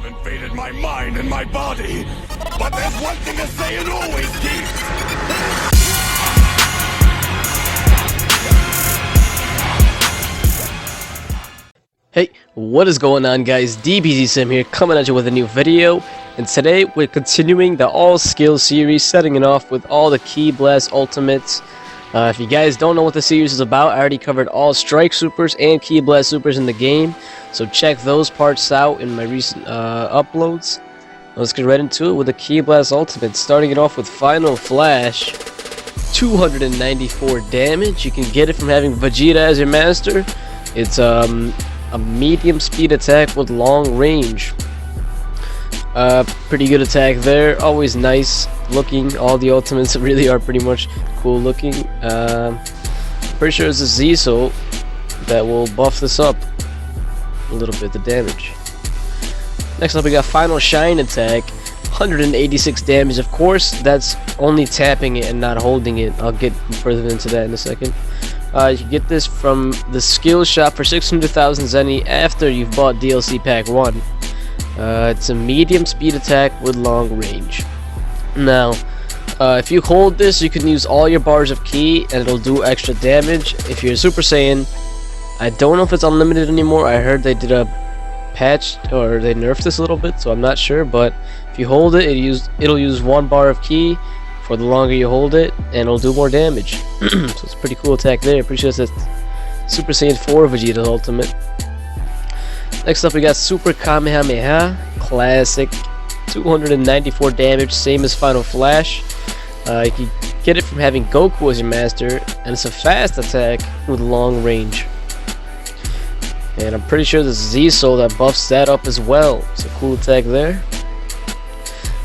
have invaded my mind and my body, but there's one thing to say it always keeps. Hey, what is going on, guys? DBZ Sim here, coming at you with a new video, and today we're continuing the all skill series, setting it off with all the Ki Blast ultimates. If you guys don't know what the series is about, I already covered all strike supers and Ki Blast supers in the game, so check those parts out in my recent uploads. Let's get right into it with the Ki Blast ultimate, starting it off with Final Flash. 294 damage. You can get it from having Vegeta as your master. It's a medium speed attack with long range. Pretty good attack there. Always nice looking. All the ultimates really are pretty much cool looking. Pretty sure it's a Z-Soul that will buff this up a little bit, the damage. Next up we got Final Shine attack. 186 damage. Of course, that's only tapping it and not holding it. I'll get further into that in a second. You can get this from the skill shop for 600,000 Zenny after you've bought DLC Pack 1. It's a medium speed attack with long range. Now, if you hold this, you can use all your bars of Ki and it'll do extra damage. If you're Super Saiyan, I don't know if it's unlimited anymore. I heard they did a patch, or they nerfed this a little bit, so I'm not sure, but if you hold it, it'll use 1 bar of Ki for the longer you hold it, and it'll do more damage. So it's a pretty cool attack there. Pretty sure it's Super Saiyan 4 Vegeta's ultimate. Next up we got Super Kamehameha, classic, 294 damage, same as Final Flash. You can get it from having Goku as your master, and it's a fast attack with long range. And I'm pretty sure there's Z-Soul that buffs that up as well. It's a cool attack there.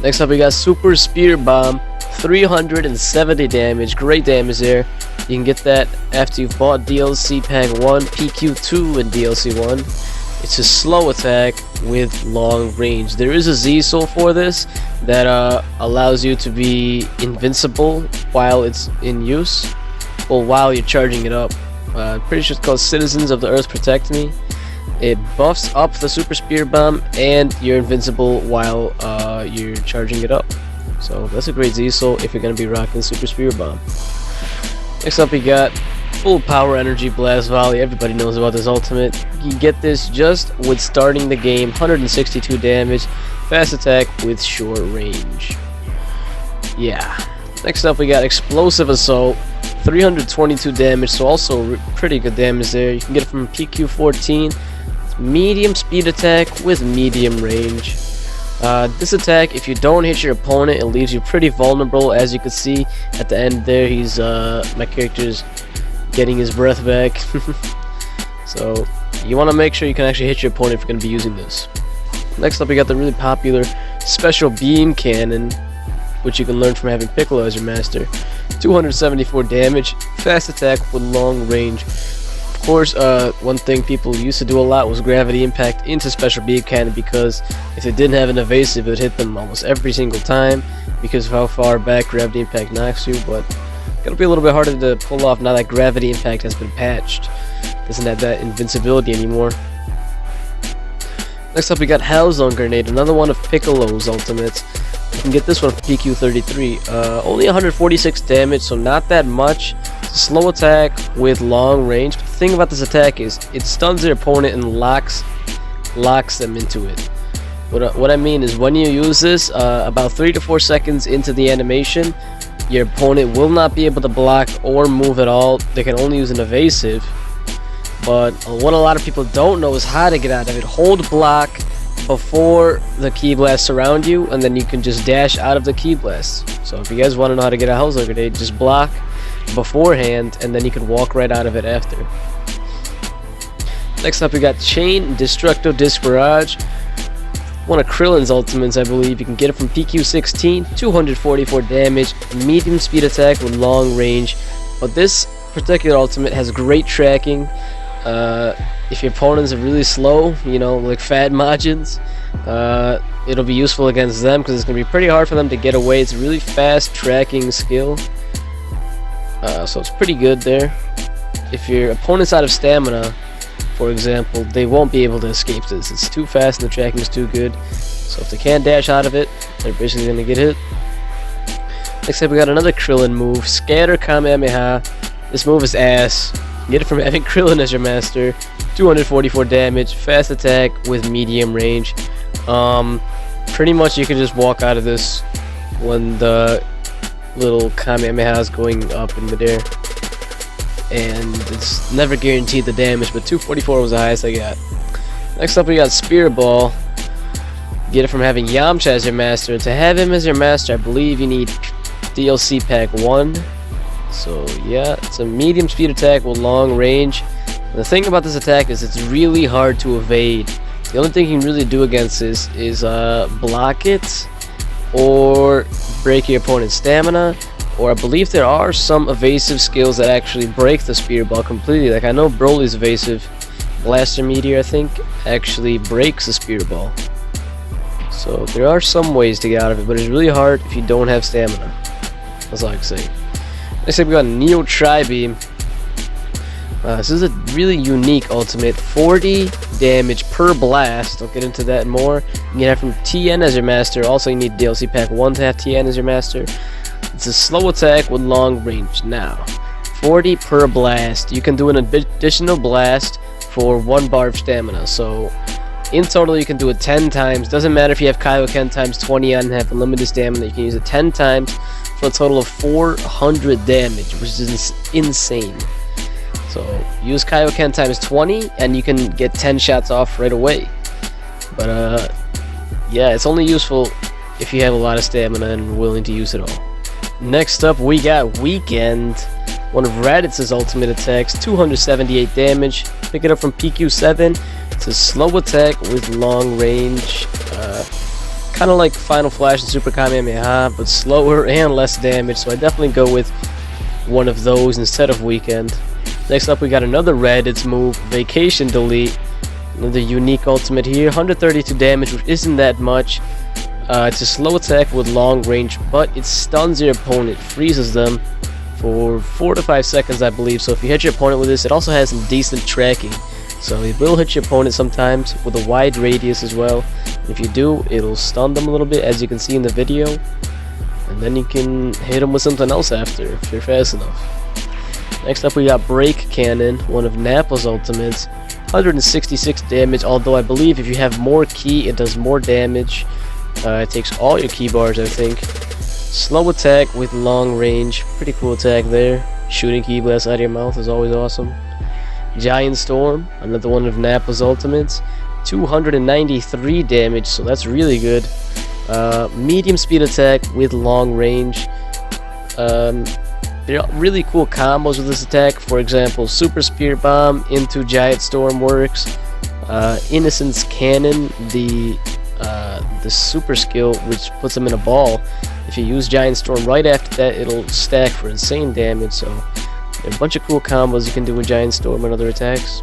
Next up we got Super Spear Bomb, 370 damage, great damage there. You can get that after you've bought DLC Pack 1, PQ2 and DLC 1. It's a slow attack with long range. There is a Z-Soul for this that allows you to be invincible while it's in use. Well, while you're charging it up. I'm pretty sure it's called Citizens of the Earth Protect Me. It buffs up the Super Spear Bomb and you're invincible while you're charging it up. So that's a great Z-Soul if you're going to be rocking Super Spear Bomb. Next up we got Full Power Energy Blast Volley. Everybody knows about this ultimate. You can get this just with starting the game. 162 damage, fast attack with short range. Yeah. Next up we got Explosive Assault. 322 damage, so also pretty good damage there. You can get it from PQ14. It's medium speed attack with medium range. This attack, if you don't hit your opponent, it leaves you pretty vulnerable. As you can see at the end there, he's my character's getting his breath back. So you want to make sure you can actually hit your opponent if you're going to be using this. Next up we got the really popular Special Beam Cannon, which you can learn from having Piccolo as your master. 274 damage, fast attack with long range. Of course, one thing people used to do a lot was Gravity Impact into Special Beam Cannon, because if it didn't have an evasive, it would hit them almost every single time because of how far back Gravity Impact knocks you. But it'll be a little bit harder to pull off now that Gravity Impact has been patched. Doesn't have that invincibility anymore. Next up we got Hellzone Grenade, another one of Piccolo's ultimates. You can get this one from PQ33. Only 146 damage, so not that much. It's a slow attack with long range. But the thing about this attack is it stuns their opponent and locks them into it. What I mean is, when you use this, about 3 to 4 seconds into the animation, your opponent will not be able to block or move at all. They can only use an evasive. But what a lot of people don't know is how to get out of it. Hold block before the Ki Blast surround you, and then you can just dash out of the Ki Blast. So if you guys want to know how to get a Hellzone Grenade, just block beforehand, and then you can walk right out of it after. Next up we got Chain Destructo Disc Barrage, one of Krillin's ultimates, I believe. You can get it from PQ16. 244 damage, medium speed attack with long range. But this particular ultimate has great tracking. If your opponents are really slow, you know, like Fat Majins, it'll be useful against them because it's going to be pretty hard for them to get away. It's a really fast tracking skill, so it's pretty good there. If your opponent's out of stamina, for example, they won't be able to escape this. It's too fast and the tracking is too good. So if they can't dash out of it, they're basically going to get hit. Next up, we got another Krillin move, Scatter Kamehameha. This move is ass. Get it from having Krillin as your master. 244 damage, fast attack with medium range. Pretty much you can just walk out of this when the little Kamehameha is going up in midair. And it's never guaranteed the damage, but 244 was the highest I got. Next up, we got Spirit Ball. Get it from having Yamcha as your master. To have him as your master, I believe you need DLC Pack 1. So yeah, it's a medium speed attack with long range. And the thing about this attack is it's really hard to evade. The only thing you can really do against this is block it or break your opponent's stamina. Or I believe there are some evasive skills that actually break the Spirit Ball completely. Like I know Broly's evasive Blaster Meteor, I think, actually breaks the Spirit Ball. So there are some ways to get out of it, but it's really hard if you don't have stamina. That's all I can say. Next up, we got Neo Tri-Beam. This is a really unique ultimate. 40 damage per blast. I'll get into that more. You can have from TN as your master. Also, you need DLC Pack 1 to have TN as your master. It's a slow attack with long range. Now, 40 per blast. You can do an additional blast for 1 bar of stamina. So, in total, you can do it 10 times. Doesn't matter if you have Kaioken times 20 on and have unlimited stamina. You can use it 10 times for a total of 400 damage, which is insane. So, use Kaioken times 20, and you can get 10 shots off right away. But, yeah, it's only useful if you have a lot of stamina and willing to use it all. Next up, we got Weekend. One of Raditz's ultimate attacks, 278 damage. Pick it up from PQ7. It's a slow attack with long range, kind of like Final Flash and Super Kamehameha, but slower and less damage, so I definitely go with one of those instead of Weekend. Next up, we got another Raditz move, Vacation Delete. Another unique ultimate here, 132 damage, which isn't that much. It's a slow attack with long range, but it stuns your opponent, freezes them for 4 to 5 seconds, I believe. So if you hit your opponent with this, it also has some decent tracking. So it will hit your opponent sometimes with a wide radius as well. If you do, it'll stun them a little bit, as you can see in the video. And then you can hit them with something else after, if you're fast enough. Next up, we got Break Cannon, one of Nappa's ultimates. 166 damage, although I believe if you have more ki, it does more damage. It takes all your ki bars, I think. Slow attack with long range. Pretty cool attack there. Shooting ki blasts out of your mouth is always awesome. Giant Storm, another one of Nappa's ultimates. 293 damage, so that's really good. Medium speed attack with long range. There are really cool combos with this attack. For example, Super Spirit Bomb into Giant Storm works. Innocence Cannon, the super skill, which puts them in a ball. If you use Giant Storm right after that, it'll stack for insane damage. So there are a bunch of cool combos you can do with Giant Storm and other attacks.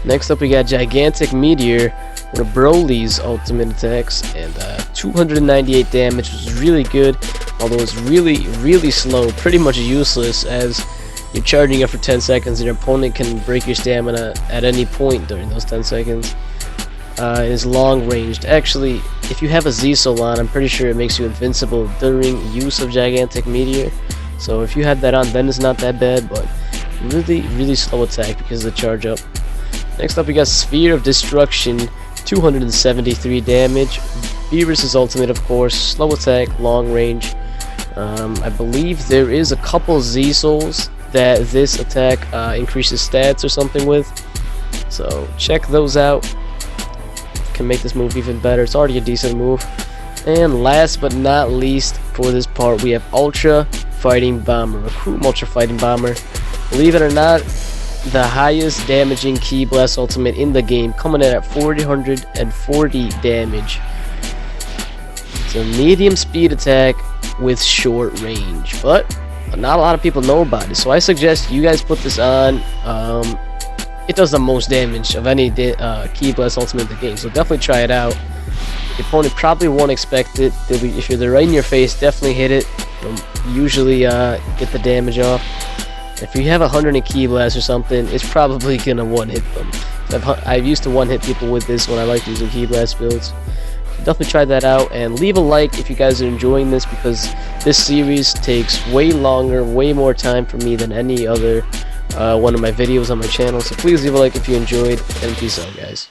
Next up, we got Gigantic Meteor, one of Broly's ultimate attacks, and 298 damage, which is really good, although it's really slow, pretty much useless, as you're charging it for 10 seconds and your opponent can break your stamina at any point during those 10 seconds. It is long ranged. Actually, if you have a Z-Soul on, I'm pretty sure it makes you invincible during use of Gigantic Meteor. So if you had that on, then it's not that bad, but really slow attack because of the charge up. Next up, we got Sphere of Destruction, 273 damage. Beerus' ultimate, of course, slow attack, long range. I believe there is a couple Z-Souls that this attack increases stats or something with. So check those out. Can make this move even better. It's already a decent move. And last but not least for this part, we have Ultra Fighting Bomber, Recruit Ultra Fighting Bomber. Believe it or not, the highest damaging Ki Blast ultimate in the game, coming in at 440 damage. It's a medium speed attack with short range, but not a lot of people know about it, so I suggest you guys put this on. It does the most damage of any Ki Blast ultimate in the game, so definitely try it out. Your opponent probably won't expect it. If you're right in your face, definitely hit it. You'll usually get the damage off. If you have 100 in Ki Blast or something, it's probably gonna one-hit them. I've used to one-hit people with this when I like using Ki Blast builds. So definitely try that out, and leave a like if you guys are enjoying this, because this series takes way longer, way more time for me than any other one of my videos on my channel. So please leave a like if you enjoyed, and peace out, guys.